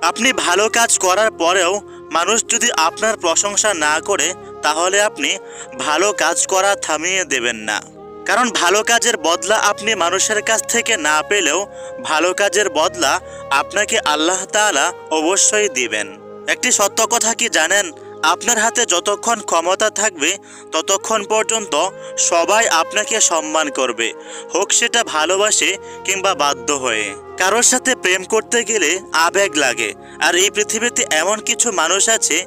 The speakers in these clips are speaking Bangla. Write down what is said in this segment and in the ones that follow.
আপনি ভালো কাজ করার পরেও মানুষ যদি আপনার প্রশংসা না করে, তাহলে আপনি ভালো কাজ করা থামিয়ে দেবেন না। কারণ ভালো কাজের বদলা আপনি মানুষের কাছ থেকে না পেলেও ভালো কাজের বদলা আপনাকে আল্লাহ তাআলা অবশ্যই দিবেন। একটি সত্য কথা কি জানেন? আপনার হাতে যতক্ষণ ক্ষমতা থাকবে ততক্ষণ পর্যন্ত সবাই আপনাকে সম্মান করবে, হোক সেটা ভালোবাসে কিংবা বাধ্য হয়ে। কারোর সাথে প্রেম করতে গেলে আবেগ লাগে, আর এই পৃথিবীতে এমন কিছু মানুষ আছে,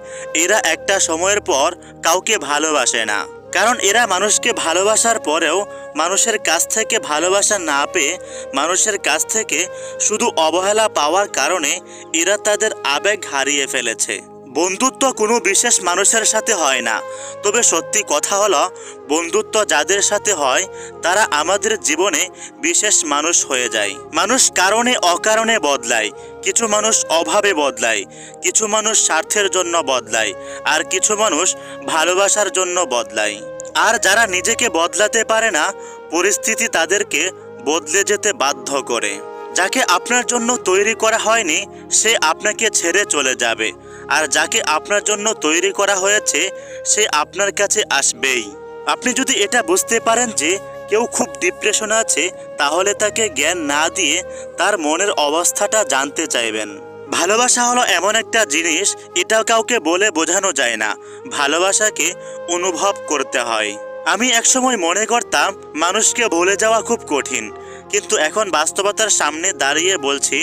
এরা একটা সময়ের পর কাউকে ভালোবাসে না। কারণ এরা মানুষকে ভালোবাসার পরেও মানুষের কাছ থেকে ভালোবাসা না পেয়ে মানুষের কাছ থেকে শুধু অবহেলা পাওয়ার কারণে এরা তাদের আবেগ হারিয়ে ফেলেছে। বন্ধুত্ব কোনো বিশেষ মানুষের সাথে হয় না, তবে সত্যি কথা হলো বন্ধুত্ব যাদের সাথে হয় তারা আমাদের জীবনে বিশেষ মানুষ হয়ে যায়। মানুষ কারণে অকারণে বদলায়, কিছু মানুষ অভাবে বদলায়, কিছু মানুষ স্বার্থের জন্য বদলায়, আর কিছু মানুষ ভালোবাসার জন্য বদলায়। আর যারা নিজেকে বদলাতে পারে না, পরিস্থিতি তাদেরকে বদলে যেতে বাধ্য করে। যাকে আপনার জন্য তৈরি করা হয়নি সে আপনাকে ছেড়ে চলে যাবে, আর যাকে আপনার জন্য তৈরি করা হয়েছে সে আপনার কাছে আসবেই। আপনি যদি এটা বুঝতে পারেন যে কেউ খুব ডিপ্রেশনে আছে, তাহলে তাকে জ্ঞান না দিয়ে তার মনের অবস্থাটা জানতে চাইবেন। ভালোবাসা হলো এমন একটা জিনিস, এটা কাউকে বলে বোঝানো যায় না, ভালোবাসাকে অনুভব করতে হয়। আমি একসময় মনে করতাম মানুষকে ভুলে যাওয়া খুব কঠিন, কিন্তু এখন বাস্তবতার সামনে দাঁড়িয়ে বলছি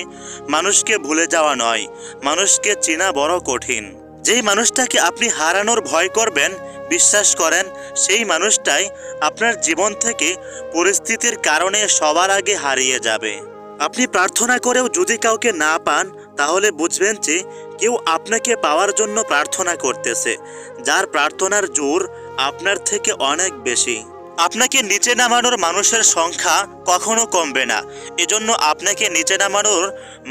মানুষকে ভুলে যাওয়া নয়, মানুষকে চেনা বড় কঠিন। যেই মানুষটাকে আপনি হারানোর ভয় করবেন, বিশ্বাস করেন সেই মানুষটাই আপনার জীবন থেকে পরিস্থিতির কারণে সবার আগে হারিয়ে যাবে। আপনি প্রার্থনা করেও যদি কাউকে না পান, তাহলে বুঝবেন যে কেউ আপনাকে পাওয়ার জন্য প্রার্থনা করতেছে, যার প্রার্থনার জোর আপনার থেকে অনেক বেশি। আপনাকে নিচে নামানোর মানুষের সংখ্যা কখনো কমবে না, এজন্য আপনাকে নিচে নামানোর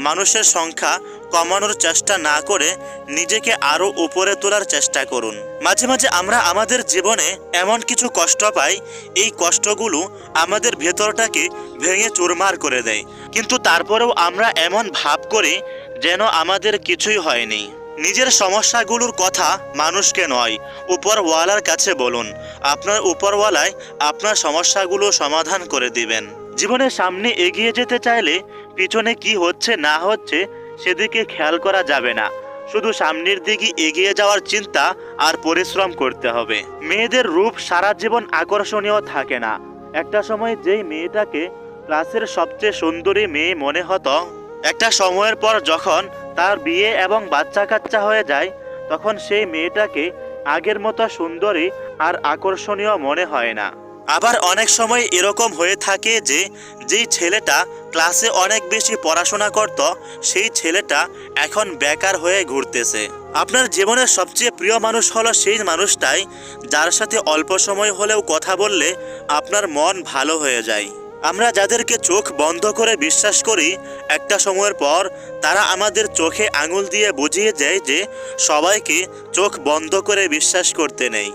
মানুষের সংখ্যা কমানোর চেষ্টা না করে নিজেকে আরও উপরে তোলার চেষ্টা করুন। মাঝে মাঝে আমরা আমাদের জীবনে এমন কিছু কষ্ট পাই, এই কষ্টগুলো আমাদের ভেতরটাকে ভেঙে চুরমার করে দেয়, কিন্তু তারপরেও আমরা এমন ভাব করি যেন আমাদের কিছুই হয়নি। নিজের সমস্যাগুলোর কথা মানুষকে নয়, উপরওয়ালার কাছে বলুন। আপনার উপরওয়ালাই আপনার সমস্যাগুলো সমাধান করে দিবেন। জীবনের সামনে এগিয়ে যেতে চাইলে পিছনে কি হচ্ছে না হচ্ছে সেদিকে খেয়াল করা যাবে না, শুধু সামনের দিকে এগিয়ে যাওয়ার চিন্তা আর পরিশ্রম করতে হবে। মেয়েদের রূপ সারা জীবন আকর্ষণীয় থাকে না। একটা সময় যেই মেয়েটাকে ক্লাসের সবচেয়ে সুন্দরী মেয়ে মনে হতো, একটা সময়ের পর যখন তার বিয়ে এবং বাচ্চা কাচ্চা হয়ে যায়, তখন সেই মেয়েটাকে আগের মতো সুন্দরী আর আকর্ষণীয় মনে হয় না। আবার অনেক সময় এরকম হয়ে থাকে যে যেই ছেলেটা ক্লাসে অনেক বেশি পড়াশোনা করত, সেই ছেলেটা এখন বেকার হয়ে ঘুরতেছে। আপনার জীবনের সবচেয়ে প্রিয় মানুষ হলো সেই মানুষটাই যার সাথে অল্প সময় হলেও কথা বললে আপনার মন ভালো হয়ে যায়। আমরা যাদেরকে চোখ বন্ধ করে বিশ্বাস করি, একটা সময়ের পর তারা আমাদের চোখে আঙুল দিয়ে বুঝিয়ে দেয় যে সবাইকে চোখ বন্ধ করে বিশ্বাস করতে নেই।